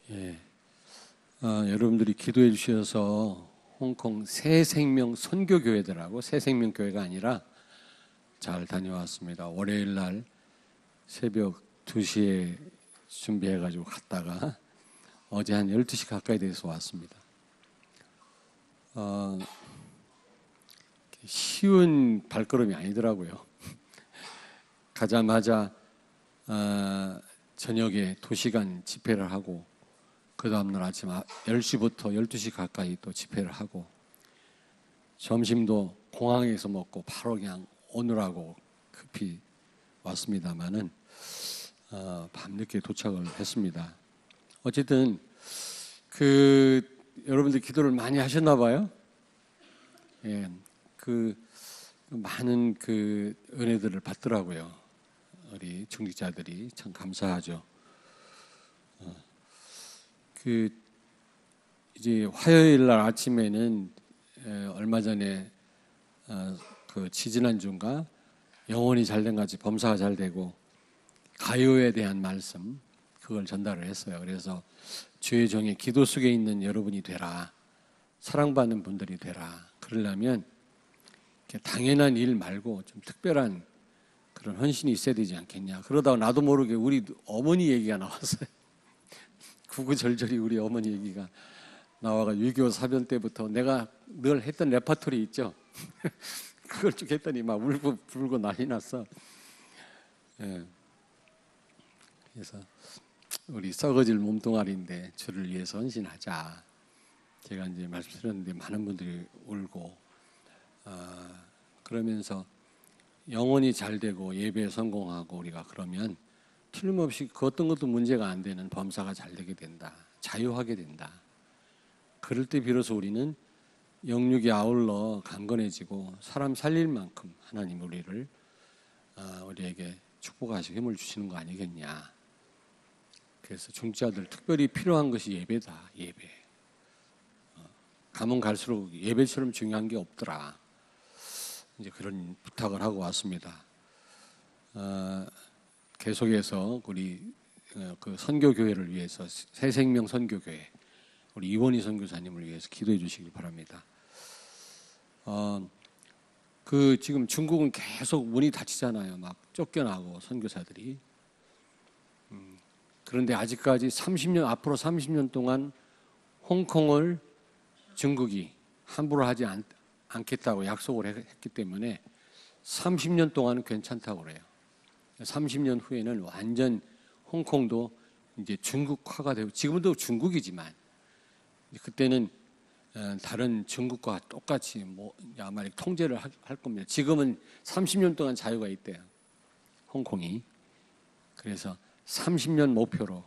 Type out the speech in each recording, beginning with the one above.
예, 여러분들이 기도해 주셔서 홍콩 새생명 선교교회들하고 새생명교회가 아니라 잘 다녀왔습니다. 월요일 날 새벽 2시에 준비해가지고 갔다가 어제 한 12시 가까이 돼서 왔습니다. 쉬운 발걸음이 아니더라고요. 가자마자 저녁에 2시간 집회를 하고 그 다음날 아침 10시부터 12시 가까이 또 집회를 하고 점심도 공항에서 먹고 바로 그냥 오느라고 급히 왔습니다마는 밤늦게 도착을 했습니다. 어쨌든 여러분들 기도를 많이 하셨나 봐요. 예, 많은 은혜들을 받더라고요. 우리 중직자들이 참 감사하죠. 이제 화요일 날 아침에는 얼마 전에 지지난주인가 영혼이 잘된 같이 범사가 잘 되고 가요에 대한 말씀 그걸 전달을 했어요. 그래서 주의 종의 기도 속에 있는 여러분이 되라, 사랑받는 분들이 되라. 그러려면 당연한 일 말고 좀 특별한 그런 헌신이 있어야 되지 않겠냐. 그러다가 나도 모르게 우리 어머니 얘기가 나왔어요. 구구절절히 우리 어머니 얘기가 나와가 6.25 사변 때부터 내가 늘 했던 레퍼토리 있죠. 그걸 쭉 했더니 막 울고 불고 난리 났어. 예. 그래서 우리 썩어질 몸뚱아리인데 주를 위해서 헌신하자. 제가 이제 말씀드렸는데 많은 분들이 울고 그러면서 영혼이 잘 되고 예배에 성공하고 우리가 그러면 틀림없이 그 어떤 것도 문제가 안 되는 범사가 잘 되게 된다. 자유하게 된다. 그럴 때 비로소 우리는 영육이 아울러 강건해지고 사람 살릴 만큼 하나님 우리에게 축복하시고 힘을 주시는 거 아니겠냐. 그래서 중직자들 특별히 필요한 것이 예배다. 예배. 가면 갈수록 예배처럼 중요한 게 없더라. 이제 그런 부탁을 하고 왔습니다. 계속해서 우리 선교교회를 위해서 새생명 선교교회 우리 이원희 선교사님을 위해서 기도해 주시길 바랍니다. 지금 중국은 계속 문이 닫히잖아요. 막 쫓겨나고 선교사들이. 그런데 아직까지 앞으로 30년 동안 홍콩을 중국이 함부로 하지 않겠다고 약속을 했기 때문에 30년 동안은 괜찮다고 그래요. 30년 후에는 완전 홍콩도 이제 중국화가 되고 지금도 중국이지만 그때는 다른 중국과 똑같이 아마 통제를 할 겁니다. 지금은 30년 동안 자유가 있대요. 홍콩이. 그래서 30년 목표로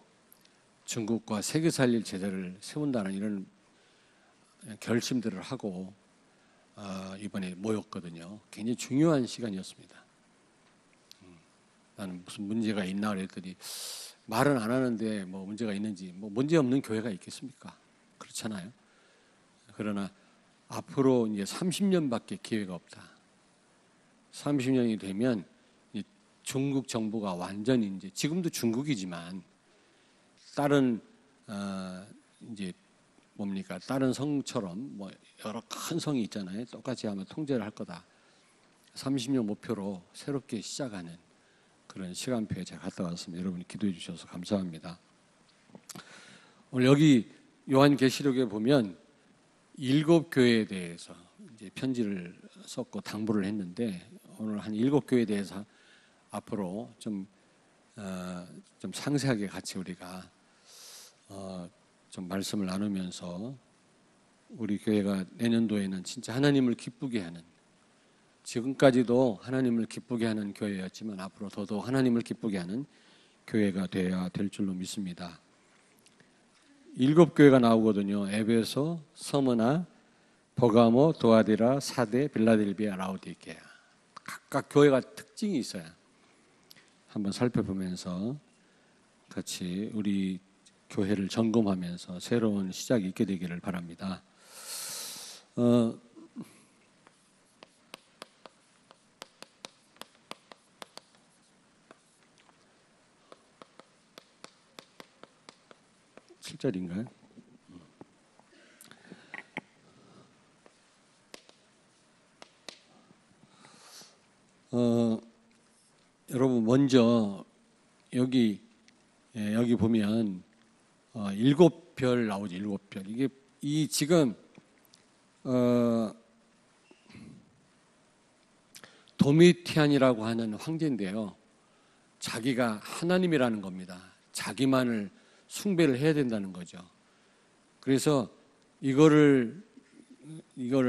중국과 세계 살릴 제도를 세운다는 이런 결심들을 하고 이번에 모였거든요. 굉장히 중요한 시간이었습니다. 나는 무슨 문제가 있나 그랬더니 말은 안 하는데 문제가 있는지 문제 없는 교회가 있겠습니까? 그렇잖아요. 그러나 앞으로 이제 30년밖에 기회가 없다. 30년이 되면 중국 정부가 완전히 이제 지금도 중국이지만 다른 이제 다른 성처럼 여러 큰 성이 있잖아요. 똑같이 아마 통제를 할 거다. 30년 목표로 새롭게 시작하는 그런 시간표에 제가 갔다 왔습니다. 여러분이 기도해 주셔서 감사합니다. 오늘 여기 요한계시록에 보면 7교회에 대해서 이제 편지를 썼고 당부를 했는데 오늘 한 7교회에 대해서 앞으로 좀 상세하게 같이 우리가 좀 말씀을 나누면서 우리 교회가 내년도에는 진짜 하나님을 기쁘게 하는 지금까지도 하나님을 기쁘게 하는 교회였지만 앞으로 더더욱 하나님을 기쁘게 하는 교회가 되어야 될 줄로 믿습니다. 7교회가 나오거든요. 에베소, 서머나, 버가모, 도아디라, 사데, 빌라델비아, 라오디게아. 각각 교회가 특징이 있어요. 한번 살펴보면서 같이 우리 교회를 점검하면서 새로운 시작이 있게 되기를 바랍니다. 7절인가요? 여러분 먼저 여기 보면 7별 나오죠. 7별. 이게 이 지금 도미티안이라고 하는 황제인데요. 자기가 하나님이라는 겁니다. 자기만을 숭배를 해야 된다는 거죠. 그래서 이거를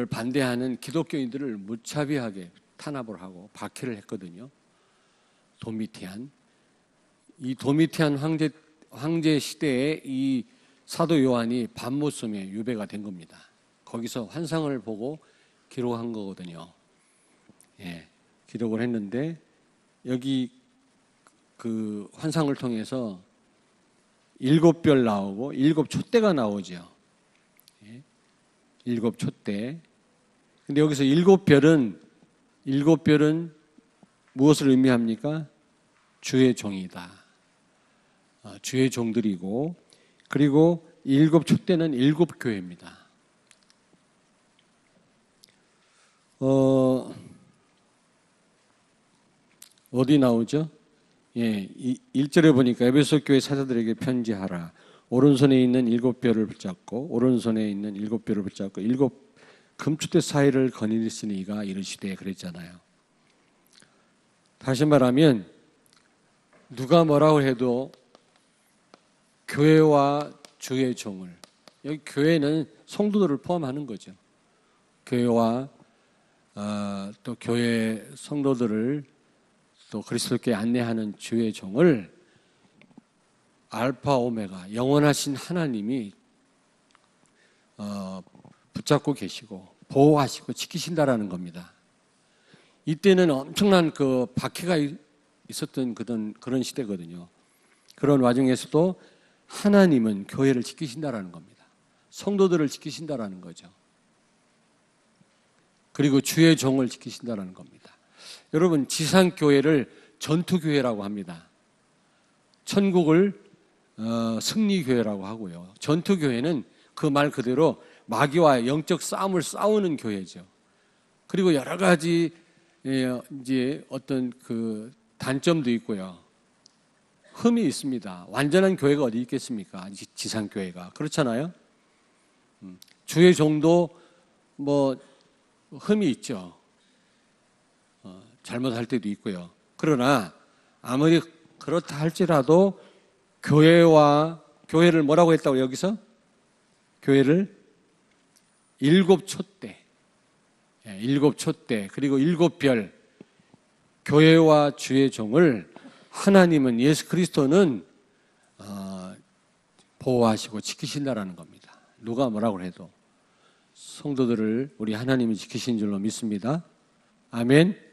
반대하는 기독교인들을 무차별하게 탄압을 하고 박해를 했거든요. 도미티안. 이 도미티안 황제 시대에 이 사도 요한이 밤모섬에 유배가 된 겁니다. 거기서 환상을 보고 기록한 거거든요. 예, 기록을 했는데 여기 그 환상을 통해서 7별 나오고 7촛대가 나오죠. 예, 7촛대. 근데 여기서 7별은 무엇을 의미합니까? 주의 종이다. 주의 종들이고, 그리고 7촛대는 7교회입니다. 어디 나오죠? 예, 1절에 보니까 에베소 교회 사자들에게 편지하라. 오른손에 있는 7별을 붙잡고, 오른손에 있는 7별을 붙잡고 7 금촛대 사이를 거느리시니 이가 이르시되 그랬잖아요. 다시 말하면 누가 뭐라고 해도 교회와 주의 종을, 여기 교회는 성도들을 포함하는 거죠. 교회와 또 교회 성도들을 또 그리스도께 안내하는 주의 종을 알파 오메가 영원하신 하나님이 붙잡고 계시고 보호하시고 지키신다라는 겁니다. 이때는 엄청난 그 박해가 있었던 그런 시대거든요. 그런 와중에서도 하나님은 교회를 지키신다라는 겁니다. 성도들을 지키신다라는 거죠. 그리고 주의 종을 지키신다라는 겁니다. 여러분, 지상교회를 전투교회라고 합니다. 천국을 승리교회라고 하고요. 전투교회는 그 말 그대로 마귀와 영적 싸움을 싸우는 교회죠. 그리고 여러 가지 이제 어떤 그 단점도 있고요. 흠이 있습니다. 완전한 교회가 어디 있겠습니까? 지상교회가. 그렇잖아요. 주의 종도 뭐 흠이 있죠. 잘못할 때도 있고요. 그러나 아무리 그렇다 할지라도 교회를 뭐라고 했다고 여기서? 교회를 7촛대, 7촛대, 그리고 7별, 교회와 주의 종을 하나님은, 예수 그리스도는 보호하시고 지키신다라는 겁니다. 누가 뭐라고 해도 성도들을 우리 하나님이 지키신 줄로 믿습니다. 아멘.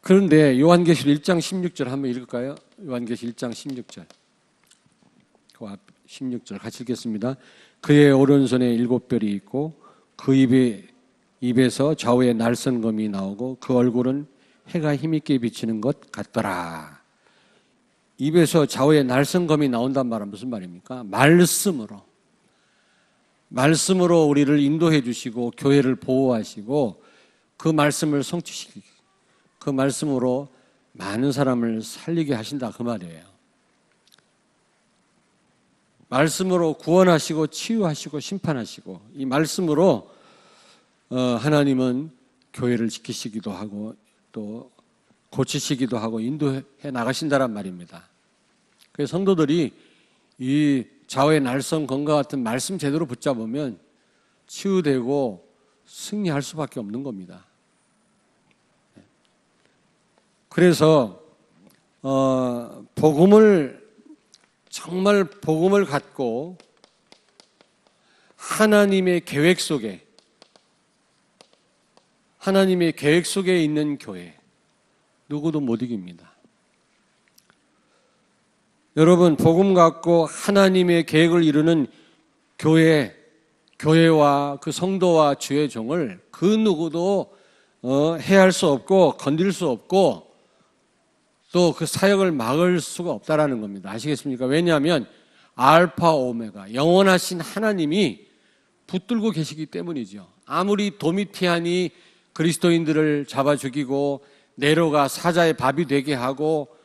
그런데 요한계시록 1장 16절 한번 읽을까요? 요한계시록 1장 16절. 그 앞 16절 같이 읽겠습니다. 그의 오른손에 7별이 있고 그 입에서 좌우에 날선검이 나오고 그 얼굴은 해가 힘있게 비치는 것 같더라. 입에서 좌우에 날선검이 나온단 말은 무슨 말입니까? 말씀으로 우리를 인도해 주시고 교회를 보호하시고 그 말씀을 성취시키고 그 말씀으로 많은 사람을 살리게 하신다 그 말이에요. 말씀으로 구원하시고 치유하시고 심판하시고 이 말씀으로 하나님은 교회를 지키시기도 하고 또 고치시기도 하고 인도해 나가신다란 말입니다. 그래서 성도들이 이 좌우의 날선검과 같은 말씀 제대로 붙잡으면 치유되고 승리할 수밖에 없는 겁니다. 그래서 정말 복음을 갖고 하나님의 계획 속에 있는 교회 누구도 못 이깁니다. 여러분, 복음 갖고 하나님의 계획을 이루는 교회와 그 성도와 주의 종을 그 누구도 해할 수 없고 건드릴 수 없고 또 그 사역을 막을 수가 없다라는 겁니다. 아시겠습니까? 왜냐하면 알파 오메가 영원하신 하나님이 붙들고 계시기 때문이죠. 아무리 도미티안이 그리스도인들을 잡아 죽이고 네로가 사자의 밥이 되게 하고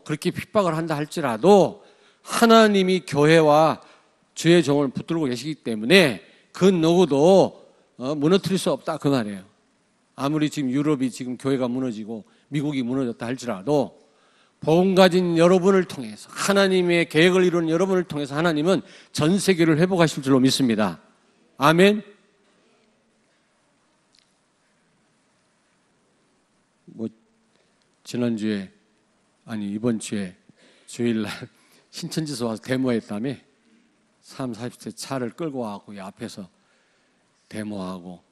그렇게 핍박을 한다 할지라도 하나님이 교회와 주의 종을 붙들고 계시기 때문에 그 누구도 무너뜨릴 수 없다 그 말이에요. 아무리 지금 유럽이 지금 교회가 무너지고 미국이 무너졌다 할지라도 복음 가진 여러분을 통해서 하나님의 계획을 이루는 여러분을 통해서 하나님은 전 세계를 회복하실 줄로 믿습니다. 아멘. 지난주에 이번 주에 주일날 신천지에서 와서 데모했다며 30, 40대 차를 끌고 와갖고 앞에서 데모하고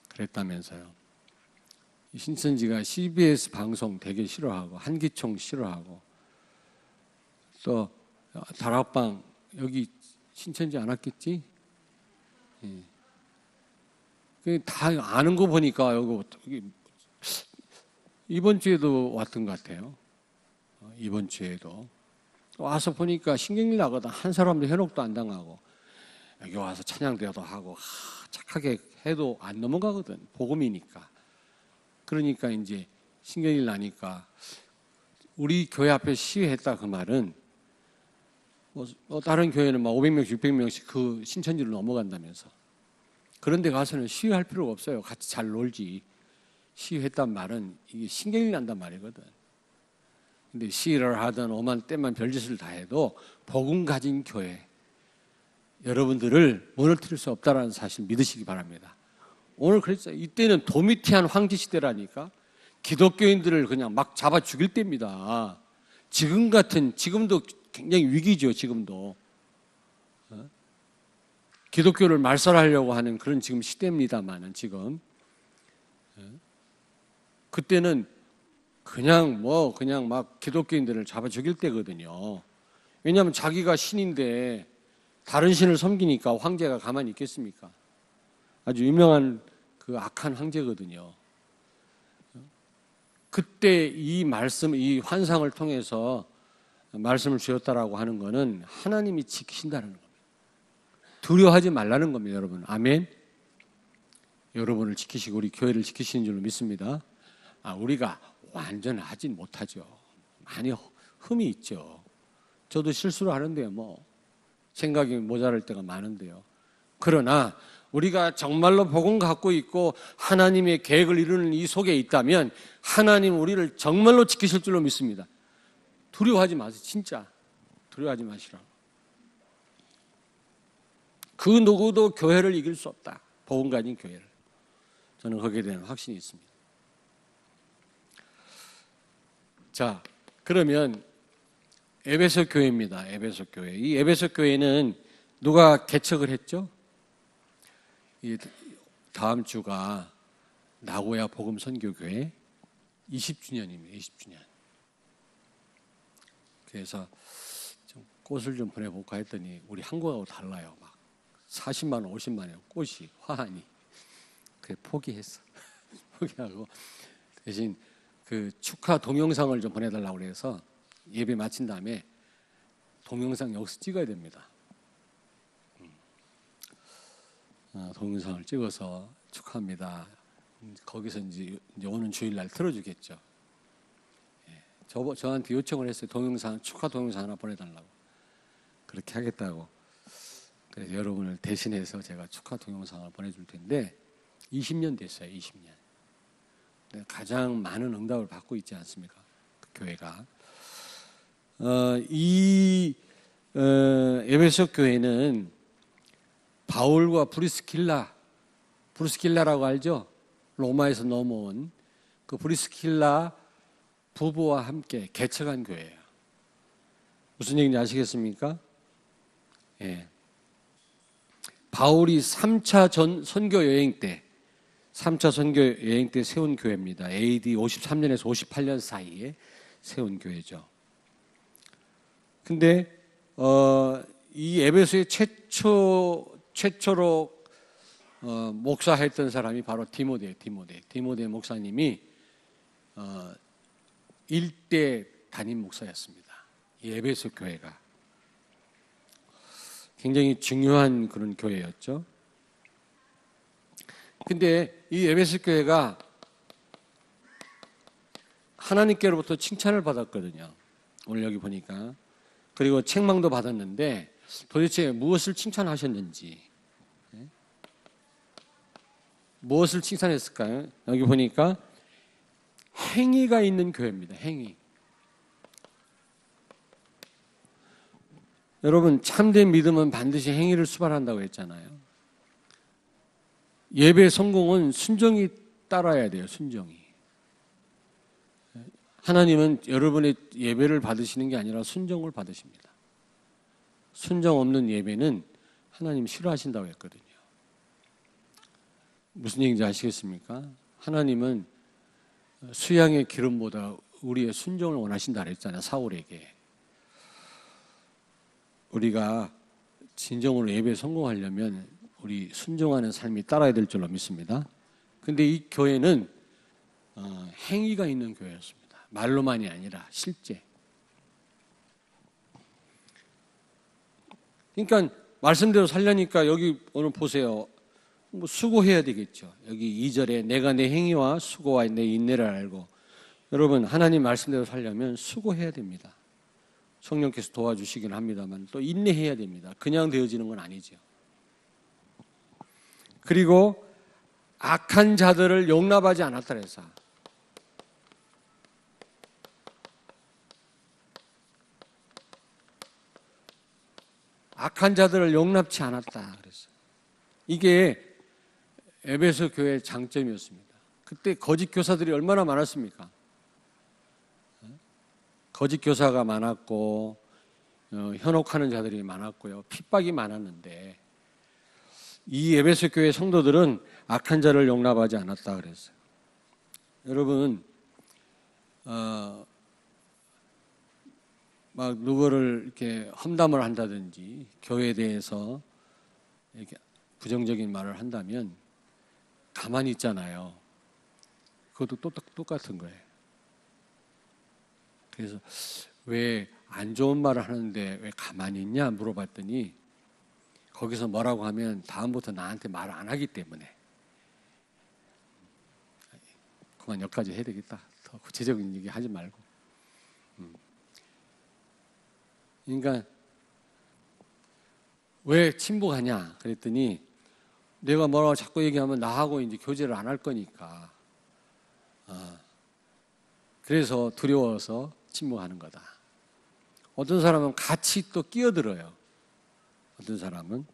그랬다면서요. 신천지가 CBS 방송 되게 싫어하고 한기총 싫어하고 또 다락방 여기 신천지 안 왔겠지? 예. 다 아는 거 보니까 여기 이번 주에도 왔던 것 같아요. 이번 주에도 와서 보니까 신경질 나거든. 한 사람도 현혹도 안 당하고 여기 와서 찬양대도 하고 착하게 해도 안 넘어가거든. 복음이니까. 그러니까 이제 신경질 나니까 우리 교회 앞에 시위했다 그 말은 다른 교회는 막 500명씩 600명씩 그 신천지로 넘어간다면서. 그런데 가서는 시위할 필요가 없어요. 같이 잘 놀지. 시위했단 말은 이게 신경이 난단 말이거든. 근데 시위를 하든 오만 때만 별짓을 다 해도 복음 가진 교회 여러분들을 무너뜨릴 수 없다는 사실 믿으시기 바랍니다. 오늘 그랬어요. 이때는 도미티안 황제 시대라니까. 기독교인들을 그냥 막 잡아 죽일 때입니다. 지금도 굉장히 위기죠. 지금도 기독교를 말살하려고 하는 그런 지금 시대입니다만은 지금 그때는 그냥 막 기독교인들을 잡아 죽일 때거든요. 왜냐하면 자기가 신인데 다른 신을 섬기니까 황제가 가만히 있겠습니까? 아주 유명한 그 악한 황제거든요. 그때 이 말씀, 이 환상을 통해서 말씀을 주셨다라고 하는 것은 하나님이 지키신다는 겁니다. 두려워하지 말라는 겁니다, 여러분. 아멘. 여러분을 지키시고 우리 교회를 지키시는 줄로 믿습니다. 우리가 완전하진 못하죠. 많이 흠이 있죠. 저도 실수를 하는데요. 생각이 모자랄 때가 많은데요. 그러나 우리가 정말로 복음 갖고 있고 하나님의 계획을 이루는 이 속에 있다면 하나님 우리를 정말로 지키실 줄로 믿습니다. 두려워하지 마세요. 진짜 두려워하지 마시라고. 그 누구도 교회를 이길 수 없다. 복음 가진 교회를. 저는 거기에 대한 확신이 있습니다. 자, 그러면 에베소 교회입니다. 에베소 교회. 이 에베소 교회는 누가 개척을 했죠? 이 다음 주가 나고야 복음 선교교회 20주년입니다. 20주년. 그래서 좀 꽃을 좀 보내볼까 했더니 우리 한국하고 달라요. 막 40만 원, 50만 원 꽃이 화환이. 그래 포기했어. 포기하고 대신 그 축하 동영상을 좀 보내달라고 그래서 예배 마친 다음에 동영상 여기서 찍어야 됩니다. 동영상을 찍어서 축하합니다. 거기서 이제 오는 주일날 틀어주겠죠. 저한테 요청을 했어요. 동영상 축하 동영상 하나 보내달라고. 그렇게 하겠다고. 그래서 여러분을 대신해서 제가 축하 동영상을 보내줄 텐데 20년 됐어요. 20년. 가장 많은 응답을 받고 있지 않습니까? 그 교회가. 에베소 교회는 바울과 브리스킬라라고 알죠? 로마에서 넘어온 그 브리스킬라 부부와 함께 개척한 교회예요. 무슨 얘기인지 아시겠습니까? 예. 바울이 3차 선교 여행 때 세운 교회입니다. AD 53년에서 58년 사이에 세운 교회죠. 근데 이 에베소의 최초로 목사했던 사람이 바로 디모데 목사님이 일대 담임 목사였습니다. 이 에베소 교회가 굉장히 중요한 그런 교회였죠. 근데 이 에베소 교회가 하나님께로부터 칭찬을 받았거든요. 오늘 여기 보니까. 그리고 책망도 받았는데 도대체 무엇을 칭찬하셨는지, 무엇을 칭찬했을까요? 여기 보니까 행위가 있는 교회입니다. 행위. 여러분, 참된 믿음은 반드시 행위를 수반한다고 했잖아요. 예배 성공은 순종이 따라야 돼요. 순종이. 하나님은 여러분의 예배를 받으시는 게 아니라 순종을 받으십니다. 순종 없는 예배는 하나님 싫어하신다고 했거든요. 무슨 얘기인지 아시겠습니까? 하나님은 수양의 기름보다 우리의 순종을 원하신다 그랬잖아요. 사울에게. 우리가 진정으로 예배에 성공하려면 우리 순종하는 삶이 따라야 될 줄로 믿습니다. 근데 이 교회는 행위가 있는 교회였습니다. 말로만이 아니라 실제. 그러니까 말씀대로 살려니까 여기 오늘 보세요. 뭐 수고해야 되겠죠. 여기 2절에 내가 내 행위와 수고와 내 인내를 알고. 여러분, 하나님 말씀대로 살려면 수고해야 됩니다. 성령께서 도와주시긴 합니다만 또 인내해야 됩니다. 그냥 되어지는 건 아니죠. 그리고 악한 자들을 용납하지 않았다 그래서 악한 자들을 용납치 않았다 그랬어요. 이게 에베소 교회의 장점이었습니다. 그때 거짓 교사들이 얼마나 많았습니까? 거짓 교사가 많았고 현혹하는 자들이 많았고요. 핍박이 많았는데 이 에베소 교회 성도들은 악한 자를 용납하지 않았다 그랬어요. 여러분, 막 누구를 이렇게 험담을 한다든지 교회에 대해서 이렇게 부정적인 말을 한다면 가만히 있잖아요. 그것도 똑같은 거예요. 그래서 왜 안 좋은 말을 하는데 왜 가만히 있냐 물어봤더니 거기서 뭐라고 하면 다음부터 나한테 말 안 하기 때문에. 그만 여기까지 해야 되겠다. 더 구체적인 얘기 하지 말고. 그러니까 왜 침묵하냐 그랬더니 내가 뭐라고 자꾸 얘기하면 나하고 이제 교제를 안 할 거니까. 그래서 두려워서 침묵하는 거다. 어떤 사람은 같이 또 끼어들어요. 어떤 사람은.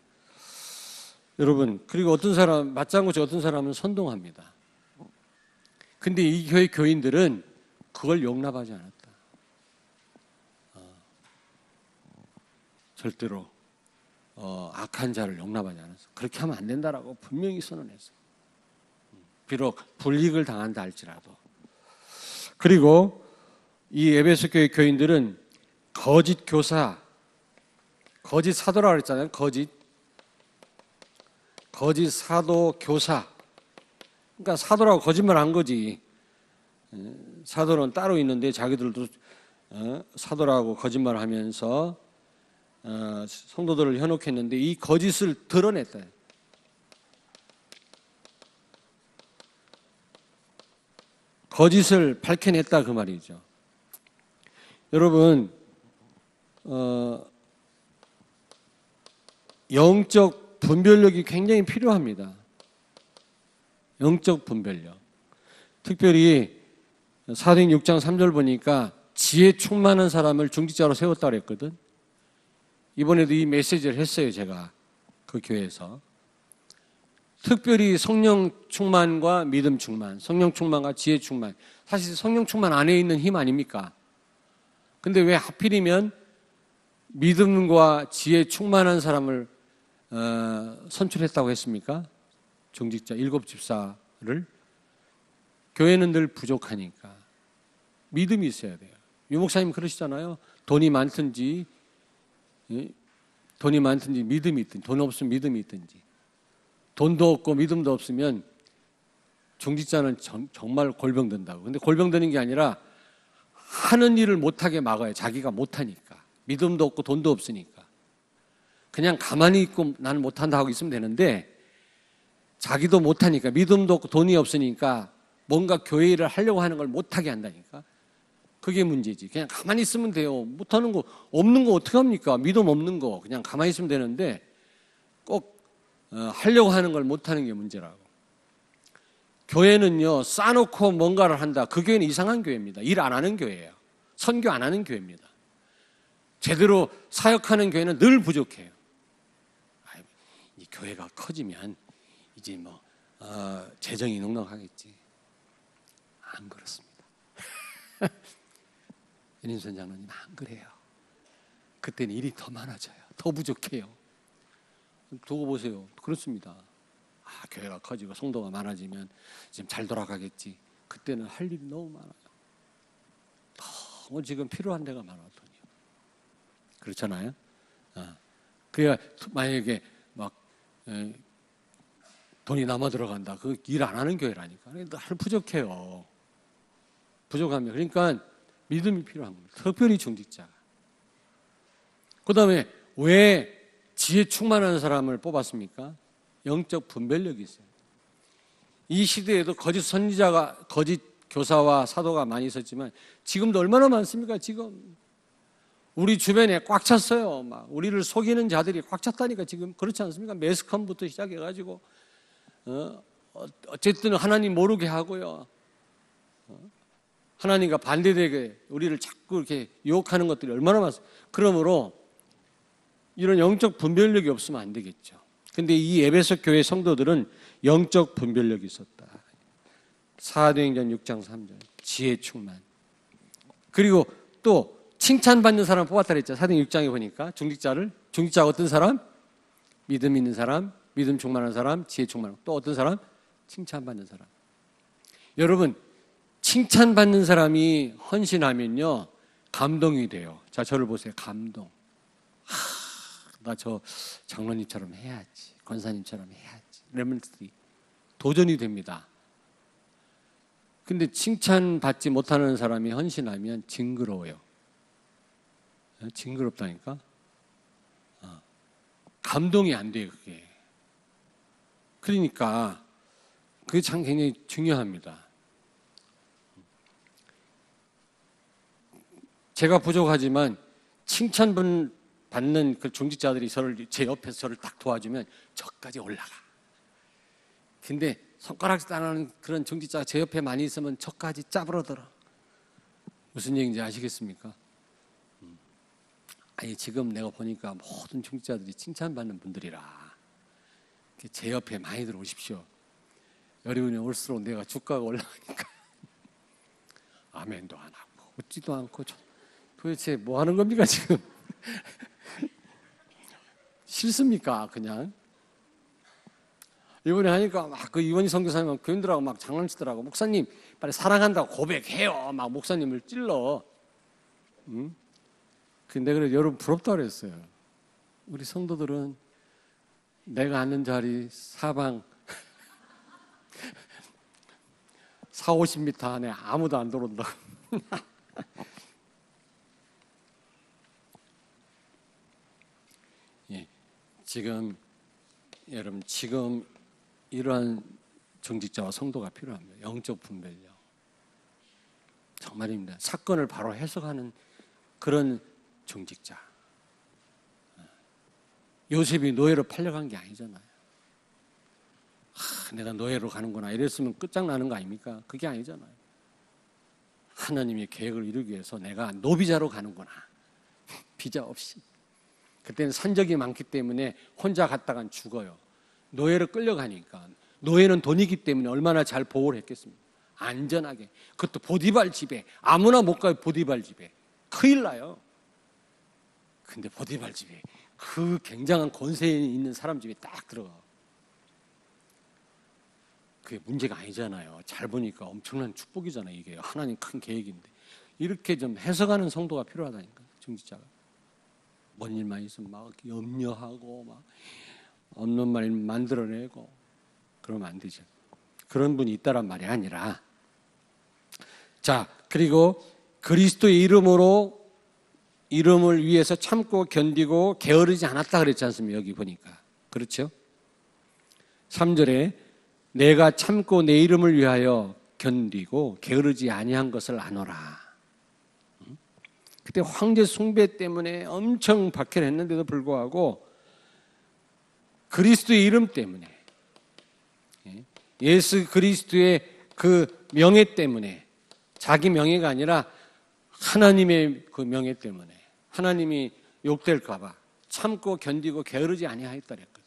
여러분, 그리고 어떤 사람, 맞장구치 어떤 사람은 선동합니다. 근데 이 교회 교인들은 그걸 용납하지 않았다. 절대로 악한 자를 용납하지 않았어. 그렇게 하면 안 된다라고 분명히 선언했어. 비록 불이익을 당한다 할지라도. 그리고 이 에베소 교회 교인들은 거짓 교사, 거짓 사도라고 그랬잖아요. 거짓 사도 교사. 그러니까 사도라고 거짓말 한 거지. 사도는 따로 있는데 자기들도 사도라고 거짓말하면서 성도들을 현혹했는데 이 거짓을 드러냈다. 거짓을 밝혀냈다 그 말이죠. 여러분, 영적 분별력이 굉장히 필요합니다. 영적 분별력. 특별히 사도행 6장 3절 보니까 지혜 충만한 사람을 중직자로 세웠다 그랬거든. 이번에도 이 메시지를 했어요, 제가. 그 교회에서. 특별히 성령 충만과 믿음 충만, 성령 충만과 지혜 충만. 사실 성령 충만 안에 있는 힘 아닙니까? 근데 왜 하필이면 믿음과 지혜 충만한 사람을 선출했다고 했습니까? 중직자 7집사를. 교회는 늘 부족하니까 믿음이 있어야 돼요. 유 목사님 그러시잖아요. 돈이 많든지 믿음이 있든지, 돈 없으면 믿음이 있든지. 돈도 없고 믿음도 없으면 중직자는 정말 골병든다고. 근데 골병드는 게 아니라 하는 일을 못하게 막아요. 자기가 못하니까. 믿음도 없고 돈도 없으니까. 그냥 가만히 있고 나는 못한다 하고 있으면 되는데 자기도 못하니까, 믿음도 없고 돈이 없으니까 뭔가 교회 일을 하려고 하는 걸 못하게 한다니까. 그게 문제지. 그냥 가만히 있으면 돼요. 못하는 거, 없는 거 어떻게 합니까? 믿음 없는 거 그냥 가만히 있으면 되는데 꼭 하려고 하는 걸 못하는 게 문제라고. 교회는요, 싸놓고 뭔가를 한다. 그 교회는 이상한 교회입니다. 일 안 하는 교회예요. 선교 안 하는 교회입니다. 제대로 사역하는 교회는 늘 부족해요. 이 교회가 커지면 이제 재정이 넉넉하겠지. 안 그렇습니다. 윤인선 장로님 안 그래요. 그때는 일이 더 많아져요. 더 부족해요. 두고 보세요. 그렇습니다. 교회가 커지고 성도가 많아지면 지금 잘 돌아가겠지. 그때는 할 일이 너무 많아요. 너무 지금 필요한 데가 많아, 돈이. 그렇잖아요. 그래야 만약에 막 돈이 남아 들어간다. 그 일 안 하는 교회라니까. 늘 부족해요. 부족하면. 그러니까 믿음이 필요한 겁니다. 특별히 중직자가. 그 다음에 왜 지혜 충만한 사람을 뽑았습니까? 영적 분별력이 있어요. 이 시대에도 거짓 선지자가, 거짓 교사와 사도가 많이 있었지만 지금도 얼마나 많습니까? 지금 우리 주변에 꽉 찼어요. 막 우리를 속이는 자들이 꽉 찼다니까. 지금 그렇지 않습니까? 매스컴부터 시작해가지고 어쨌든 하나님 모르게 하고요. 하나님과 반대되게 우리를 자꾸 이렇게 유혹하는 것들이 얼마나 많습니까? 그러므로 이런 영적 분별력이 없으면 안 되겠죠. 근데 이 에베소 교회 성도들은 영적 분별력이 있었다. 사도행전 6장 3절 지혜 충만. 그리고 또 칭찬받는 사람 뽑았다 그랬죠. 사도행전 6장에 보니까 중직자가 어떤 사람? 믿음 있는 사람, 믿음 충만한 사람, 지혜 충만한 사람. 또 어떤 사람? 칭찬받는 사람. 여러분, 칭찬받는 사람이 헌신하면요 감동이 돼요. 자, 저를 보세요. 감동. 나 저 장로님처럼 해야지, 권사님처럼 해야지, 이러면 도전이 됩니다. 근데 칭찬받지 못하는 사람이 헌신하면 징그러워요. 징그럽다니까. 감동이 안 돼요, 그게. 그러니까 그게 참 굉장히 중요합니다. 제가 부족하지만 칭찬받는 그 중직자들이 제 옆에서 저를 딱 도와주면 저까지 올라가. 근데 손가락질 안 하는 그런 중직자가 제 옆에 많이 있으면 저까지 짜부러들어. 무슨 얘기인지 아시겠습니까? 아니, 지금 내가 보니까 모든 중직자들이 칭찬받는 분들이라 제 옆에 많이 들어오십시오. 여러분이 올수록 내가 주가가 올라가니까 아멘도 안 하고 웃지도 않고 도대체 뭐 하는 겁니까 지금? 싫습니까 그냥? 이번에 하니까 막 그 이원희 선교사님 교인들하고 막 장난치더라고. 목사님 빨리 사랑한다고 고백해요. 막 목사님을 찔러. 응? 근데 그래 여러분 부럽다 그랬어요. 우리 성도들은 내가 앉는 자리 사방 40-50m 안에 아무도 안 들어온다고. 예, 지금 여러분 지금 이러한 정직자와 성도가 필요합니다. 영적 분별력. 정말입니다. 사건을 바로 해석하는 그런 정직자. 요셉이 노예로 팔려간 게 아니잖아요. 내가 노예로 가는구나 이랬으면 끝장나는 거 아닙니까? 그게 아니잖아요. 하나님의 계획을 이루기 위해서 내가 노비자로 가는구나. 비자 없이. 그때는 산적이 많기 때문에 혼자 갔다간 죽어요. 노예로 끌려가니까. 노예는 돈이기 때문에 얼마나 잘 보호를 했겠습니까? 안전하게. 그것도 보디발 집에. 아무나 못 가요. 보디발 집에. 큰일 나요. 근데 보디발 집에 그 굉장한 권세에 있는 사람 집에 딱 들어가. 그게 문제가 아니잖아요. 잘 보니까 엄청난 축복이잖아요. 이게 하나님 큰 계획인데. 이렇게 좀 해석하는 성도가 필요하다니까. 중직자가. 뭔 일만 있으면 막 염려하고 막 없는 말 만들어내고 그러면 안 되죠. 그런 분이 있다란 말이 아니라. 자, 그리고 그리스도의 이름을 위해서 참고 견디고 게으르지 않았다 그랬지 않습니까? 여기 보니까. 그렇죠? 3절에 내가 참고 내 이름을 위하여 견디고 게으르지 아니한 것을 아노라. 그때 황제 숭배 때문에 엄청 박해를 했는데도 불구하고 그리스도의 이름 때문에, 예수 그리스도의 그 명예 때문에, 자기 명예가 아니라 하나님의 그 명예 때문에, 하나님이 욕될까 봐 참고 견디고 게으르지 아니하였다 그랬거든.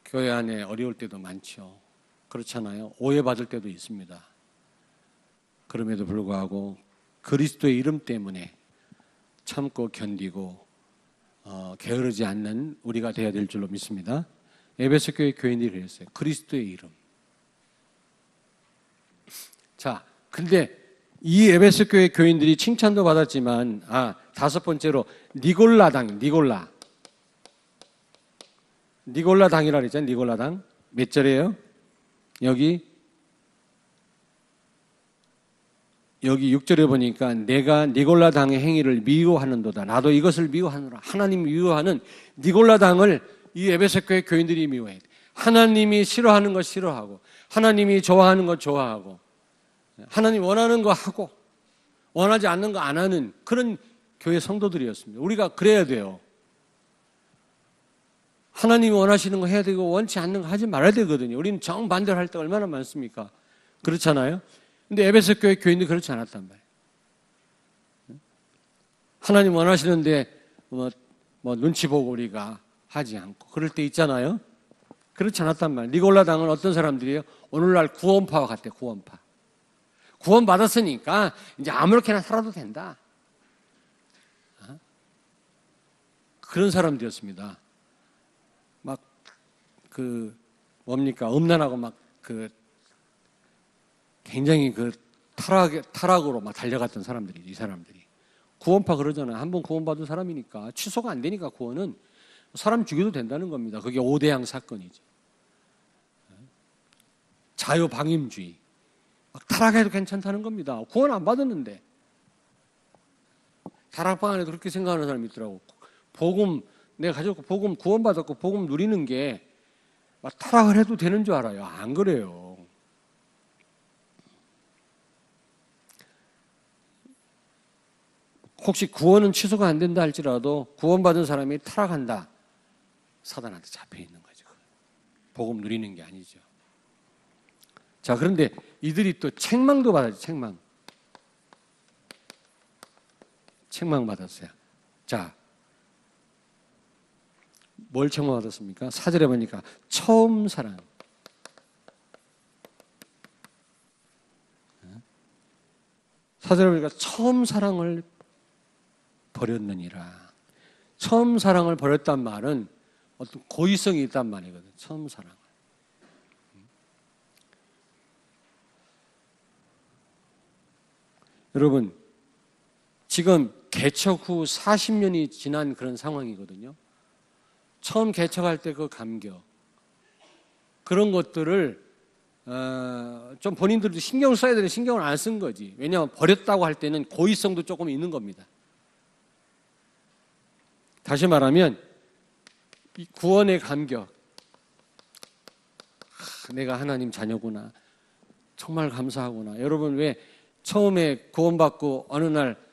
교회 안에 어려울 때도 많죠. 그렇잖아요. 오해받을 때도 있습니다. 그럼에도 불구하고 그리스도의 이름 때문에 참고 견디고 게으르지 않는 우리가 되어야 될 줄로 믿습니다. 에베소 교회 교인들이 그랬어요. 그리스도의 이름. 자, 근데 이 에베소 교회 교인들이 칭찬도 받았지만, 다섯 번째로 니골라당이라 그랬잖아요. 니골라당. 몇 절이에요? 여기 6절에 보니까 내가 니골라당의 행위를 미워하는도다. 나도 이것을 미워하노라. 하나님이 미워하는 니골라당을 이 에베소 교회 교인들이 미워해야 돼. 하나님이 싫어하는 거 싫어하고, 하나님이 좋아하는 거 좋아하고, 하나님 원하는 거 하고 원하지 않는 거 안 하는 그런 교회 성도들이었습니다. 우리가 그래야 돼요. 하나님이 원하시는 거 해야 되고 원치 않는 거 하지 말아야 되거든요. 우리는 정반대로 할 때가 얼마나 많습니까? 그렇잖아요. 근데 에베소 교회 교인들이 그렇지 않았단 말이에요. 하나님 원하시는데 뭐 눈치 보고 우리가 하지 않고 그럴 때 있잖아요. 그렇지 않았단 말이에요. 니골라당은 어떤 사람들이에요? 오늘날 구원파와 같대. 구원파. 구원 받았으니까 이제 아무렇게나 살아도 된다. 그런 사람들이었습니다. 막 음란하고 막 굉장히 타락으로 막 달려갔던 사람들이, 이 사람들이. 구원파 그러잖아요. 한번 구원받은 사람이니까 취소가 안 되니까 구원은 사람 죽여도 된다는 겁니다. 그게 오대양 사건이죠. 자유방임주의. 막 타락해도 괜찮다는 겁니다. 구원 안 받았는데. 다락방 안에도 그렇게 생각하는 사람이 있더라고. 복음 내가 가졌고 복음 구원받았고 복음 누리는 게 막 타락을 해도 되는 줄 알아요. 안 그래요. 혹시 구원은 취소가 안 된다 할지라도 구원받은 사람이 타락한다. 사단한테 잡혀 있는 거죠. 복음 누리는 게 아니죠. 자, 그런데 이들이 또 책망도 받았죠. 책망 받았어요. 자, 뭘 책망받았습니까? 4절에 보니까 처음 사랑. 4절에 보니까 처음 사랑을 버렸느니라. 처음 사랑을 버렸단 말은 어떤 고의성이 있단 말이거든. 처음 사랑. 여러분, 지금 개척 후 40년이 지난 그런 상황이거든요. 처음 개척할 때 그 감격, 그런 것들을 좀 본인들도 신경 써야 되는 신경을 안 쓴 거지. 왜냐하면 버렸다고 할 때는 고의성도 조금 있는 겁니다. 다시 말하면 이 구원의 감격, 내가 하나님 자녀구나, 정말 감사하구나. 여러분 왜 처음에 구원받고 어느 날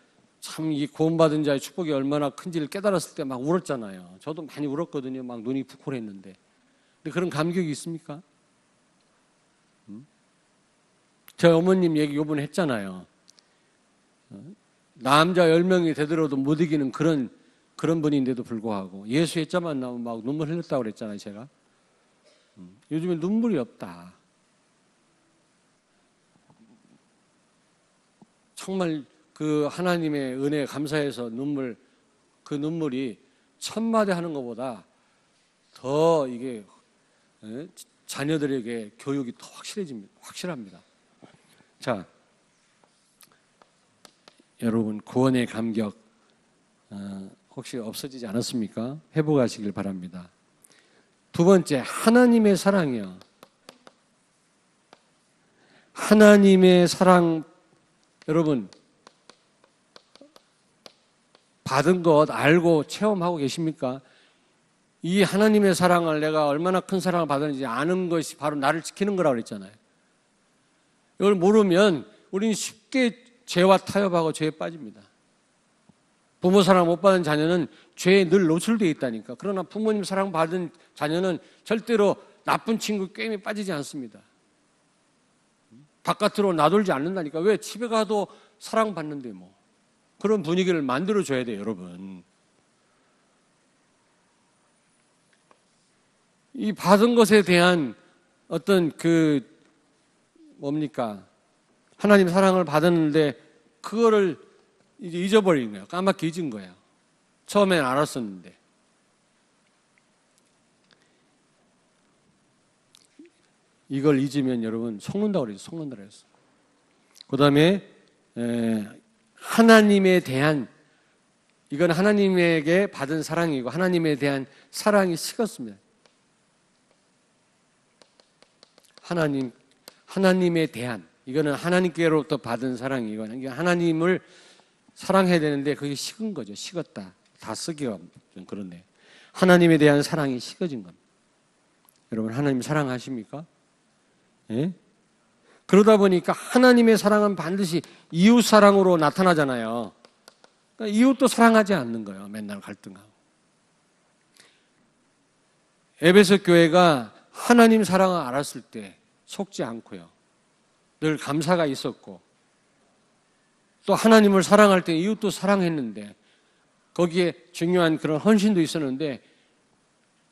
참 이 구원받은 자의 축복이 얼마나 큰지를 깨달았을 때 막 울었잖아요. 저도 많이 울었거든요. 막 눈이 부풀했는데. 근데 그런 감격이 있습니까? 제 어머님 얘기 요번에 했잖아요. 남자 10명이 되더라도 못 이기는 그런 분인데도 불구하고 예수 예자만 나오면 막 눈물 흘렸다고 그랬잖아요. 제가. 요즘에 눈물이 없다. 정말 그 하나님의 은혜에 감사해서 그 눈물이 천마디 하는 것보다 더 이게 자녀들에게 교육이 더 확실합니다. 자, 여러분 구원의 감격 혹시 없어지지 않았습니까? 회복하시길 바랍니다. 두 번째, 하나님의 사랑이요. 하나님의 사랑 여러분, 받은 것 알고 체험하고 계십니까? 이 하나님의 사랑을 내가 얼마나 큰 사랑을 받았는지 아는 것이 바로 나를 지키는 거라고 그랬잖아요. 이걸 모르면 우리는 쉽게 죄와 타협하고 죄에 빠집니다. 부모 사랑 못 받은 자녀는 죄에 늘 노출되어 있다니까. 그러나 부모님 사랑 받은 자녀는 절대로 나쁜 친구 게임에 빠지지 않습니다. 바깥으로 나돌지 않는다니까. 왜? 집에 가도 사랑받는데 뭐. 그런 분위기를 만들어줘야 돼요, 여러분. 이 받은 것에 대한 어떤 뭡니까? 하나님 사랑을 받았는데 그거를 이제 잊어버린 거예요. 까맣게 잊은 거예요. 처음엔 알았었는데. 이걸 잊으면 여러분 속는다고 그랬어요. 속는다고 그랬어요. 그 다음에 하나님에 대한, 이건 하나님에게 받은 사랑이고 하나님에 대한 사랑이 식었습니다. 하나님에 대한, 이거는 하나님께로부터 받은 사랑이고 하나님을 사랑해야 되는데 그게 식은 거죠. 식었다. 다 쓰기가 좀 그런데 하나님에 대한 사랑이 식어진 겁니다. 여러분, 하나님 사랑하십니까? 예? 그러다 보니까 하나님의 사랑은 반드시 이웃 사랑으로 나타나잖아요. 그러니까 이웃도 사랑하지 않는 거예요. 맨날 갈등하고. 에베소 교회가 하나님 사랑을 알았을 때 속지 않고요. 늘 감사가 있었고 또 하나님을 사랑할 때 이웃도 사랑했는데 거기에 중요한 그런 헌신도 있었는데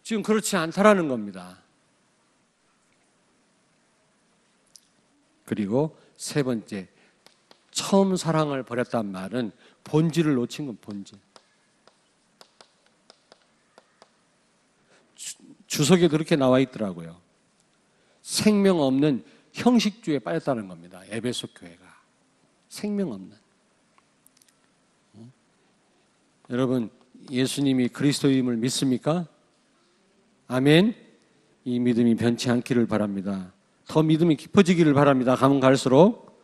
지금 그렇지 않다라는 겁니다. 그리고 세 번째, 처음 사랑을 버렸단 말은 본질을 놓친 건 본질. 주석에 그렇게 나와 있더라고요. 생명 없는 형식주의에 빠졌다는 겁니다. 에베소 교회가. 생명 없는. 여러분, 예수님이 그리스도임을 믿습니까? 아멘. 이 믿음이 변치 않기를 바랍니다. 더 믿음이 깊어지기를 바랍니다. 가면 갈수록.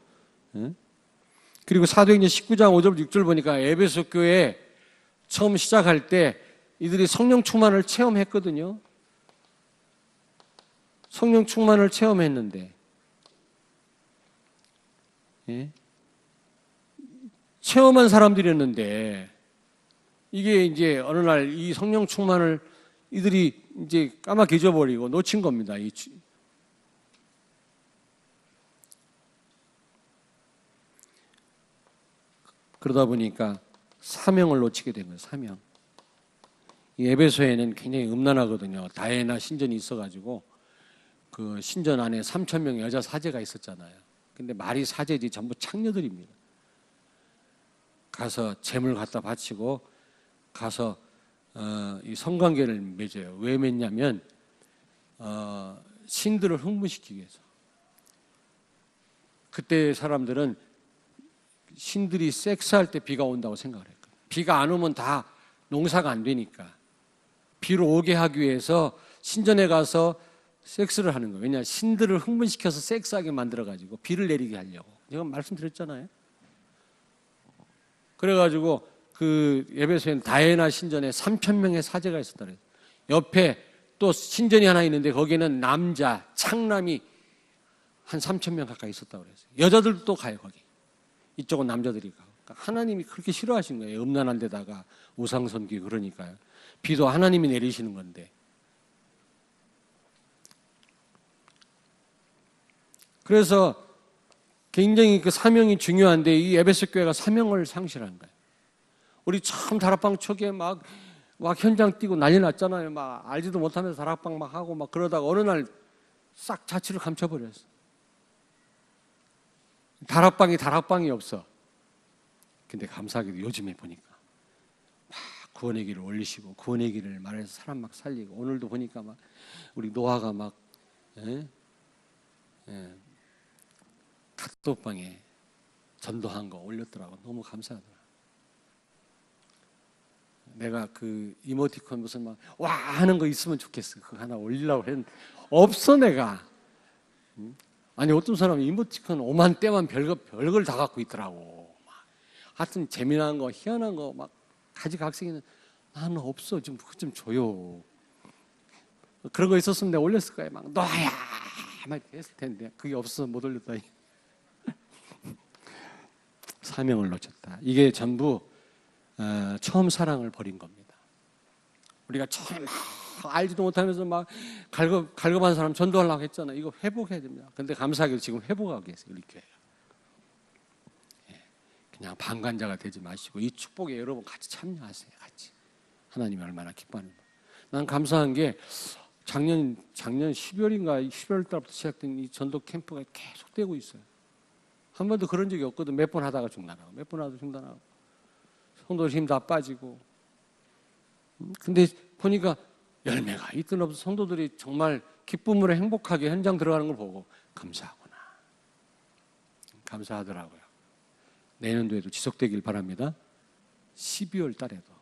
그리고 사도행전 19장 5절 6절 보니까 에베소 교회 처음 시작할 때 이들이 성령 충만을 체험했거든요. 성령 충만을 체험했는데 체험한 사람들이었는데 이게 이제 어느 날 이 성령 충만을 이들이 이제 까맣게 잊어버리고 놓친 겁니다. 그러다 보니까 사명을 놓치게 된 거예요. 사명. 이 에베소에는 굉장히 음란하거든요. 다이애나 신전이 있어가지고 그 신전 안에 3,000명의 여자 사제가 있었잖아요. 근데 말이 사제지 전부 창녀들입니다. 가서 재물 갖다 바치고 가서 이 성관계를 맺어요. 왜 맺냐면 신들을 흥분시키기 위해서. 그때 사람들은 신들이 섹스할 때 비가 온다고 생각을 했거든요. 비가 안 오면 다 농사가 안 되니까 비를 오게 하기 위해서 신전에 가서 섹스를 하는 거예요. 왜냐하면 신들을 흥분시켜서 섹스하게 만들어가지고 비를 내리게 하려고. 제가 말씀드렸잖아요. 그래가지고 그 에베소엔 다이애나 신전에 3,000명의 사제가 있었다 그래요. 옆에 또 신전이 하나 있는데 거기에는 남자, 창남이 한 3,000명 가까이 있었다고 그랬어요. 여자들도 또 가요, 거기. 이쪽은 남자들이 가고. 그러니까 하나님이 그렇게 싫어하신 거예요. 음란한 데다가 우상섬기 그러니까요. 비도 하나님이 내리시는 건데. 그래서 굉장히 그 사명이 중요한데 이 에베소 교회가 사명을 상실한 거예요. 우리 처음 다락방 초기에 막 현장 뛰고 난리 났잖아요. 막 알지도 못하면서 다락방 막 하고 막 그러다가 어느 날 싹 자취를 감춰버렸어. 다락방이 없어. 근데 감사하게도 요즘에 보니까 막 구원의 길을 올리시고 구원의 길을 말해서 사람 막 살리고 오늘도 보니까 막 우리 노아가 막 카톡방에 전도한 거 올렸더라고. 너무 감사하더라. 내가 그 이모티콘 무슨 막 와 하는 거 있으면 좋겠어. 그거 하나 올리려고 했는데 없어 내가. 아니 어떤 사람은 이모티콘 5만 대만 별걸 다 갖고 있더라고. 하여튼 재미난 거, 희한한 거 막 가지각색이는 나는 없어. 좀 줘요. 그런 거 있었으면 내가 올렸을 거야. 막 너야 막 이렇게 했을 텐데 그게 없어서 못 올렸다. 사명을 놓쳤다. 이게 전부 처음 사랑을 버린 겁니다. 우리가 처음에 막 알지도 못하면서 막 갈급한 사람 전도하려고 했잖아. 이거 회복해야 됩니다. 근데 감사하게도 지금 회복하고 계세요. 우리 교회가. 그냥 방관자가 되지 마시고 이 축복에 여러분 같이 참여하세요. 같이. 하나님이 얼마나 기뻐하는가. 난 감사한 게 작년 12월인가 11월 달부터 시작된 이 전도 캠프가 계속 되고 있어요. 한 번도 그런 적이 없거든. 몇 번 하다가 중단하고 몇 번 하다가 중단하고 성도들 힘 다 빠지고. 근데 보니까 열매가 있든 없든 성도들이 정말 기쁨으로 행복하게 현장 들어가는 걸 보고 감사하구나. 감사하더라고요. 내년도에도 지속되길 바랍니다. 12월 달에도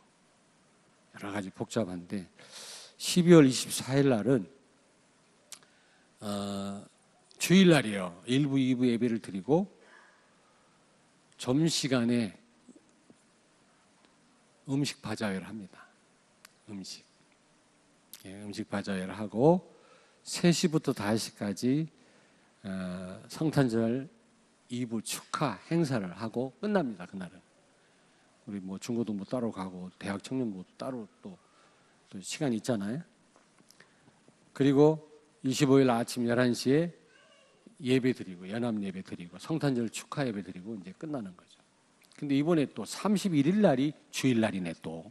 여러 가지 복잡한데 12월 24일 날은 주일날이에요. 1부, 2부 예배를 드리고 점심시간에 음식 바자회를 합니다. 음식 바자회를 하고 3시부터 5시까지 성탄절 2부 축하 행사를 하고 끝납니다. 그날은 우리 뭐 중고등부 따로 가고 대학 청년부 따로 또 시간이 있잖아요. 그리고 25일 아침 11시에 예배 드리고 연합 예배 드리고 성탄절 축하 예배 드리고 이제 끝나는 거죠. 근데 이번에 또 31일 날이 주일날이네. 또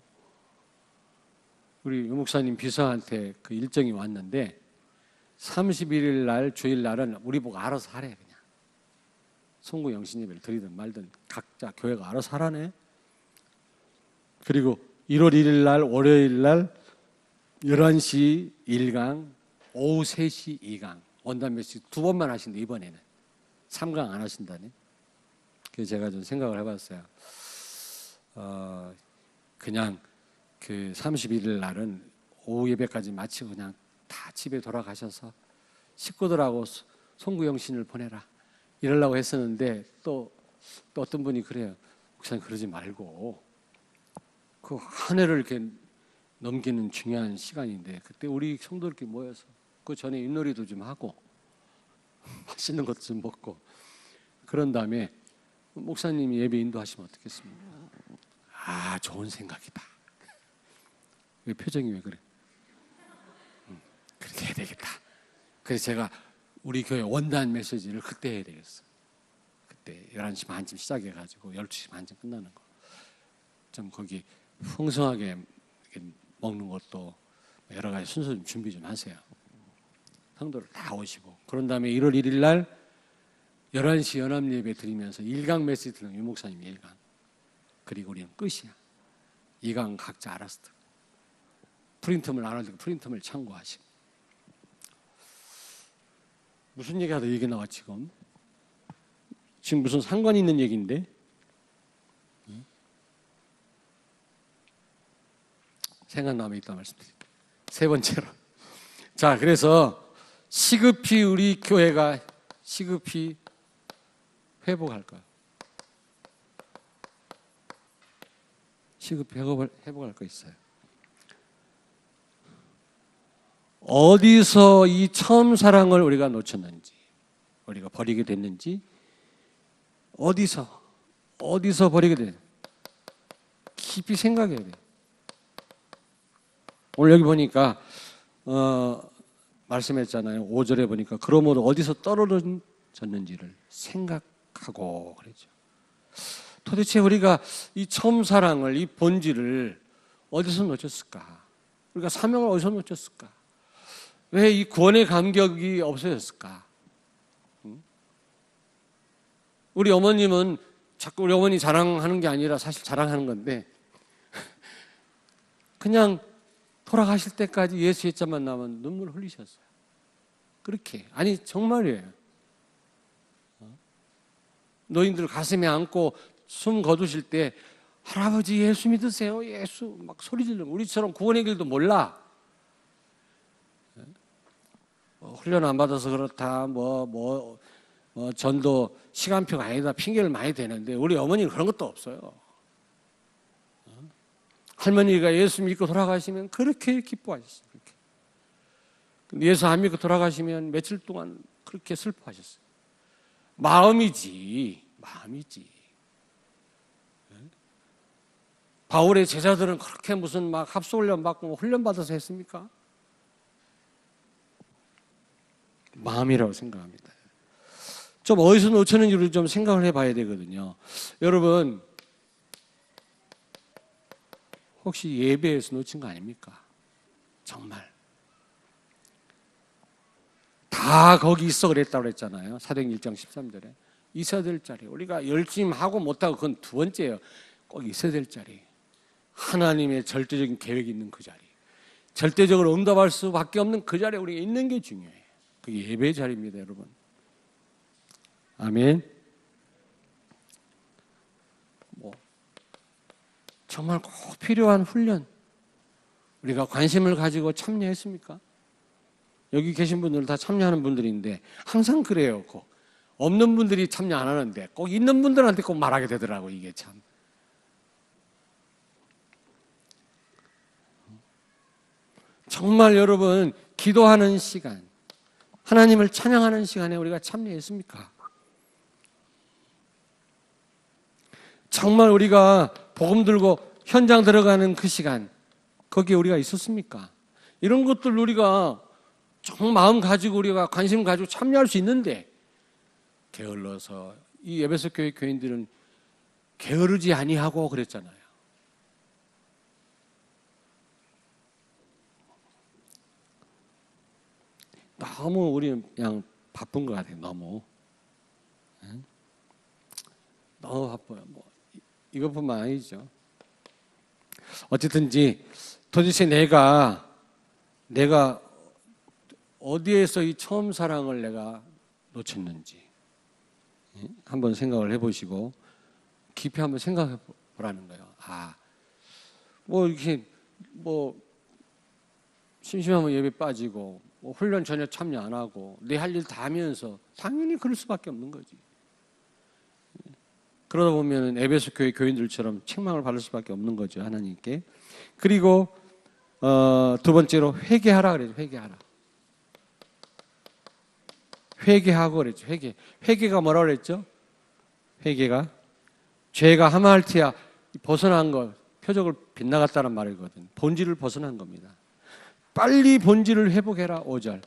우리 유 목사님 비서한테 그 일정이 왔는데 31일 날 주일날은 우리 보고 알아서 하래. 그냥 송구 영신 예배를 드리든 말든 각자 교회가 알아서 하라네. 그리고 1월 1일 날 월요일 날 11시 1강 오후 3시 2강 원단 메시지 2번만 하신대. 이번에는 3강 안 하신다네. 그래서 제가 좀 생각을 해봤어요. 그냥 그 31일 날은 오후 예배까지 마치고 그냥 다 집에 돌아가셔서 식구들하고 송구영신을 보내라 이러려고 했었는데 또 어떤 분이 그래요. 목사님 그러지 말고 그 한 해를 이렇게 넘기는 중요한 시간인데 그때 우리 성도들끼리 모여서 그 전에 윷놀이도 좀 하고 맛있는 것도 좀 먹고 그런 다음에 목사님이 예배 인도하시면 어떻겠습니까? 아, 좋은 생각이다. 왜 표정이 왜 그래? 그렇게 해야 되겠다. 그래서 제가 우리 교회 원단 메시지를 그때 해야 되겠어. 그때 11시 반쯤 시작해가지고 12시 반쯤 끝나는 거. 좀 거기 풍성하게 먹는 것도 여러 가지 순서 좀 준비 좀 하세요. 성도를 다 오시고 그런 다음에 1월 1일 날 11시 연합예배 드리면서 1강 메시지 드리는 유목사님 1강. 그리고 우리는 끝이야. 2강 각자 알아서 듣고 프린트물 안 하니까 프린트물 참고하시고. 무슨 얘기하다 얘기 나와 지금 무슨 상관 있는 얘기인데 생각나면 이따 말씀드릴게요. 세 번째로 자 그래서 시급히 우리 교회가 시급히 회복할 거야. 시급히 회복할 거 있어요. 어디서 이 처음 사랑을 우리가 놓쳤는지, 우리가 버리게 됐는지, 어디서 버리게 됐는지 깊이 생각해야 돼. 오늘 여기 보니까 말씀했잖아요. 5절에 보니까 그러므로 어디서 떨어졌는지를 생각하고 그랬죠. 도대체 우리가 이 처음 사랑을, 이 본질을 어디서 놓쳤을까? 우리가 사명을 어디서 놓쳤을까? 왜 이 구원의 감격이 없어졌을까? 우리 어머님은 자꾸 우리 어머니 자랑하는 게 아니라 사실 자랑하는 건데 그냥 돌아가실 때까지 예수 예자만 나면 눈물 흘리셨어요. 그렇게. 아니 정말이에요. 노인들 가슴에 안고 숨 거두실 때 할아버지 예수 믿으세요. 예수 막 소리 지르는 우리처럼 구원의 길도 몰라. 훈련 안 받아서 그렇다. 뭐 전도 시간표가 아니다 핑계를 많이 대는데 우리 어머니는 그런 것도 없어요. 할머니가 예수 믿고 돌아가시면 그렇게 기뻐하셨어요. 그렇게. 근데 예수 안 믿고 돌아가시면 며칠 동안 그렇게 슬퍼하셨어요. 마음이지. 바울의 제자들은 그렇게 무슨 막 합수훈련 받고 훈련 받아서 했습니까? 마음이라고 생각합니다. 좀 어디서 놓쳤는지를 좀 생각을 해봐야 되거든요. 여러분 혹시 예배에서 놓친 거 아닙니까? 정말 다 거기 있어 그랬다고 그랬잖아요. 사도행전 1장 13절에 있어야 될 자리. 우리가 열심히 하고 못하고 그건 두 번째예요. 꼭 있어야 될 자리. 하나님의 절대적인 계획이 있는 그 자리, 절대적으로 응답할 수밖에 없는 그 자리에 우리가 있는 게 중요해요. 그게 예배의 자리입니다, 여러분. 아멘. 정말 꼭 필요한 훈련, 우리가 관심을 가지고 참여했습니까? 여기 계신 분들은 다 참여하는 분들인데 항상 그래요. 꼭 없는 분들이 참여 안 하는데 꼭 있는 분들한테 꼭 말하게 되더라고. 이게 참. 정말 여러분 기도하는 시간, 하나님을 찬양하는 시간에 우리가 참여했습니까? 정말 우리가 복음 들고 현장 들어가는 그 시간, 거기에 우리가 있었습니까? 이런 것들 우리가 정 마음 가지고 우리가 관심 가지고 참여할 수 있는데 게을러서 이 에베소 교회 교인들은 게으르지 아니하고 그랬잖아요. 너무 우리는 그냥 바쁜 것 같아요. 너무 바빠요. 이것뿐만 아니죠. 어쨌든지 도대체 내가 어디에서 이 처음 사랑을 내가 놓쳤는지 한번 생각을 해보시고 깊이 한번 생각해 보라는 거예요. 이렇게 심심하면 예배 빠지고 훈련 전혀 참여 안 하고 내 할 일 다 하면서 당연히 그럴 수밖에 없는 거지. 그러다 보면 에베소 교회 교인들처럼 책망을 받을 수밖에 없는 거죠, 하나님께. 그리고 두 번째로 회개하라 그랬죠. 회개하고 그랬죠. 회개가 뭐라고 그랬죠? 회개가 죄가 하마할티야 벗어난 것, 표적을 빗나갔다는 말이거든. 본질을 벗어난 겁니다. 빨리 본질을 회복해라. 5절.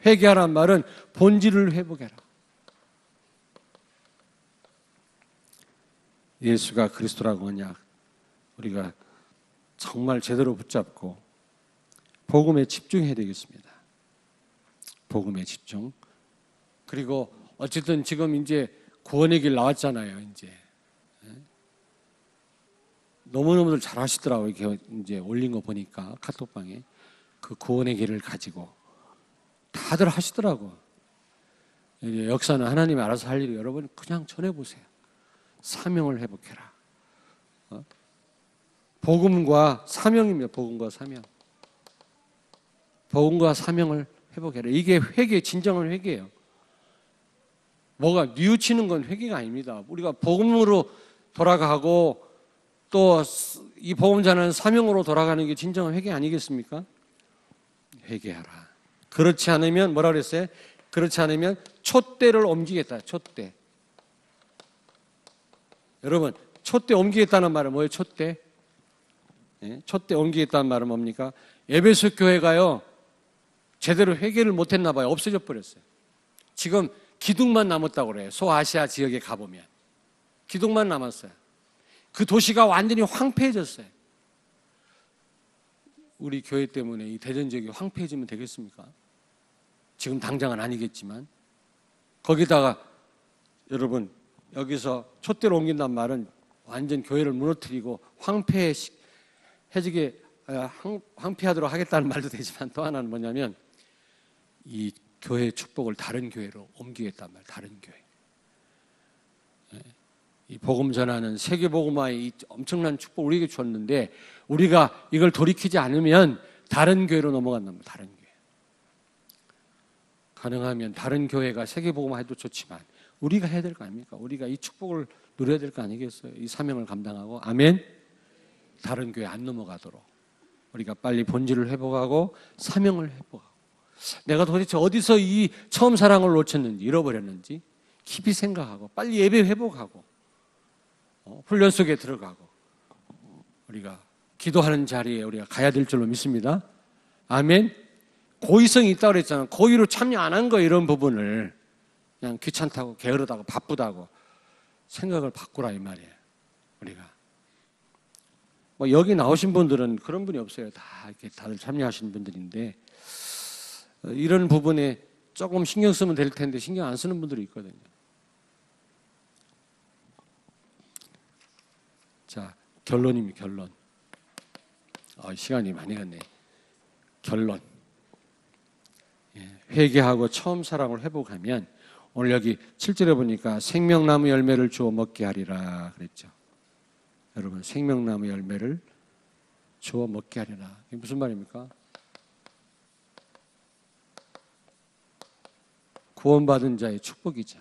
회개하라는 말은 본질을 회복해라. 예수가 그리스도라고 하냐, 우리가 정말 제대로 붙잡고 복음에 집중해야 되겠습니다. 복음에 집중. 그리고 어쨌든 지금 이제 구원의 길 나왔잖아요. 이제 너무너무들 잘 하시더라고요. 이렇게 이제 올린 거 보니까 카톡방에 그 구원의 길을 가지고 다들 하시더라고. 이제 역사는 하나님이 알아서 할 일이 여러분 그냥 전해보세요. 사명을 회복해라. 복음과 사명입니다. 복음과 사명. 복음과 사명을 회복해라. 이게 회개, 진정한 회개예요. 뭐가 뉘우치는 건 회개가 아닙니다. 우리가 복음으로 돌아가고 또 이 복음 전하는 사명으로 돌아가는 게 진정한 회개 아니겠습니까? 회개하라. 그렇지 않으면 뭐라 그랬어요? 그렇지 않으면 촛대를 옮기겠다. 촛대. 여러분, 촛대 옮기겠다는 말은 뭐예요? 촛대? 촛대 옮기겠다는 말은 뭡니까? 에베소 교회가요, 제대로 회개를 못했나 봐요. 없어져 버렸어요. 지금 기둥만 남았다고 그래요. 소아시아 지역에 가보면. 기둥만 남았어요. 그 도시가 완전히 황폐해졌어요. 우리 교회 때문에 이 대전 지역이 황폐해지면 되겠습니까? 지금 당장은 아니겠지만. 거기다가 여러분, 여기서 촛대로 옮긴단 말은 완전 교회를 무너뜨리고 황폐하도록 하겠다는 말도 되지만 또 하나는 뭐냐면 이 교회의 축복을 다른 교회로 옮기겠단 말. 다른 교회. 이 복음 전하는 세계 복음화의 이 엄청난 축복 우리에게 줬는데 우리가 이걸 돌이키지 않으면 다른 교회로 넘어간단 말이에요. 다른 교회. 가능하면 다른 교회가 세계 복음화 해도 좋지만 우리가 해야 될 거 아닙니까? 우리가 이 축복을 누려야 될 거 아니겠어요? 이 사명을 감당하고. 아멘. 다른 교회 안 넘어가도록 우리가 빨리 본질을 회복하고 사명을 회복하고, 내가 도대체 어디서 이 처음 사랑을 놓쳤는지, 잃어버렸는지 깊이 생각하고 빨리 예배 회복하고 훈련 속에 들어가고 우리가 기도하는 자리에 우리가 가야 될 줄로 믿습니다. 아멘. 고의성이 있다고 그랬잖아요. 고의로 참여 안 한 거, 이런 부분을 그냥 귀찮다고 게으르다고 바쁘다고 생각을 바꾸라 이 말이에요. 우리가 뭐 여기 나오신 분들은 그런 분이 없어요. 다 이렇게 다들 참여하시는 분들인데 이런 부분에 조금 신경 쓰면 될 텐데 신경 안 쓰는 분들이 있거든요. 자, 결론입니다. 결론. 시간이 많이 갔네. 결론. 회개하고 처음 사랑을 회복하면, 오늘 여기 7절에 보니까 생명나무 열매를 주어 먹게 하리라 그랬죠. 여러분, 생명나무 열매를 주어 먹게 하리라. 이게 무슨 말입니까? 구원받은 자의 축복이죠.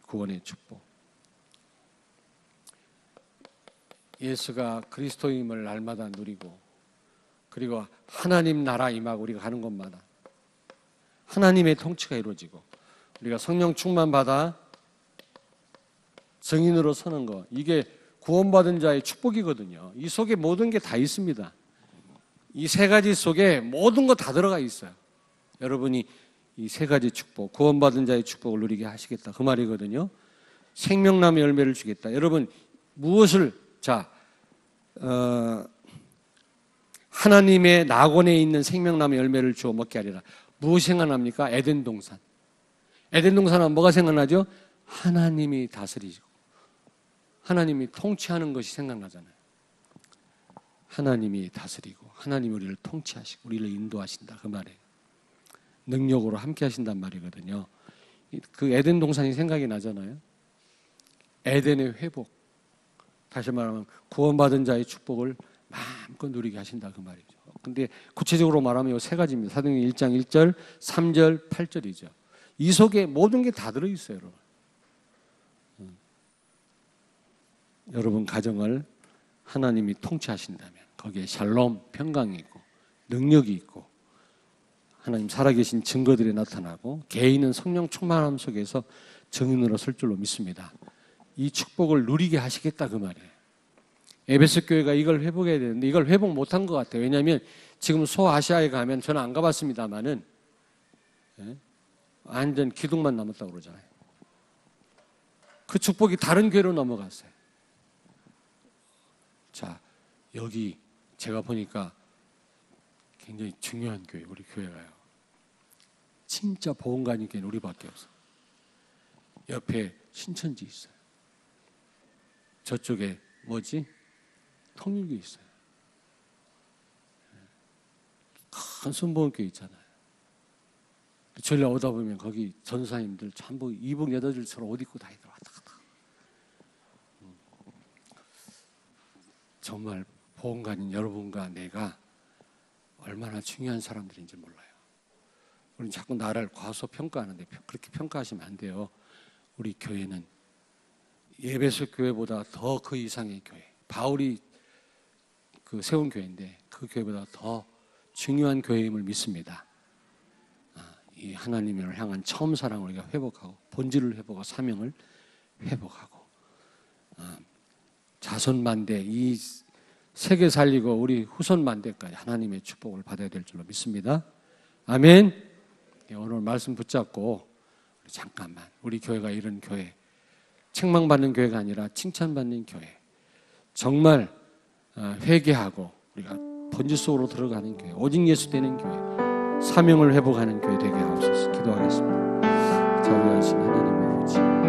구원의 축복. 예수가 그리스도임을 날마다 누리고, 그리고 하나님 나라 임하고 우리가 가는 곳마다 하나님의 통치가 이루어지고 우리가 성령 충만 받아 증인으로 서는 것, 이게 구원받은 자의 축복이거든요. 이 속에 모든 게 다 있습니다. 이 세 가지 속에 모든 거 다 들어가 있어요. 여러분이 이 세 가지 축복, 구원받은 자의 축복을 누리게 하시겠다 그 말이거든요. 생명나무 열매를 주겠다. 여러분, 무엇을, 하나님의 낙원에 있는 생명나무 열매를 주어 먹게 하리라. 무엇이 생각납니까? 에덴 동산. 에덴 동산은 뭐가 생각나죠? 하나님이 다스리시고 하나님이 통치하는 것이 생각나잖아요. 하나님이 다스리고 하나님이 우리를 통치하시고 우리를 인도하신다 그 말이에요. 능력으로 함께 하신단 말이거든요. 그 에덴 동산이 생각이 나잖아요. 에덴의 회복, 다시 말하면 구원받은 자의 축복을 마음껏 누리게 하신다 그 말이죠. 근데 구체적으로 말하면 이 세 가지입니다. 사도행전 1장 1절, 3절, 8절이죠. 이 속에 모든 게 다 들어있어요, 여러분. 여러분 가정을 하나님이 통치하신다면 거기에 샬롬, 평강이 있고 능력이 있고 하나님 살아계신 증거들이 나타나고 개인은 성령 충만함 속에서 증인으로 설 줄로 믿습니다. 이 축복을 누리게 하시겠다 그 말이에요. 에베소 교회가 이걸 회복해야 되는데 이걸 회복 못한 것 같아요. 왜냐하면 지금 소아시아에 가면, 저는 안 가봤습니다만은 완전 기둥만 남았다고 그러잖아요. 그 축복이 다른 교회로 넘어갔어요. 자, 여기 제가 보니까 굉장히 중요한 교회, 우리 교회가요. 진짜 보험가인 교회는 우리밖에 없어. 옆에 신천지 있어요. 저쪽에 통일교 있어요. 큰 순복음교회 있잖아요. 전에 오다 보면 거기 전사님들 전부 이복 여덟줄처럼 옷 입고 다니더라. 정말 보험가인 여러분과 내가 얼마나 중요한 사람들인지 몰라요. 우리는 자꾸 나를 과소평가하는데 그렇게 평가하시면 안 돼요. 우리 교회는 에베소 교회보다 더 그 이상의 교회, 바울이 그 세운 교회인데 그 교회보다 더 중요한 교회임을 믿습니다. 이 하나님을 향한 처음 사랑을 우리가 회복하고 본질을 회복하고 사명을 회복하고 자손만대, 이 세계 살리고 우리 후손만대까지 하나님의 축복을 받아야 될 줄로 믿습니다. 아멘. 오늘 말씀 붙잡고 잠깐만, 우리 교회가 이런 교회, 책망받는 교회가 아니라 칭찬받는 교회, 정말 회개하고 우리가 본질 속으로 들어가는 교회, 오직 예수 되는 교회, 사명을 회복하는 교회 되게 하옵소서. 기도하겠습니다. 자비하신 하나님의 아버지,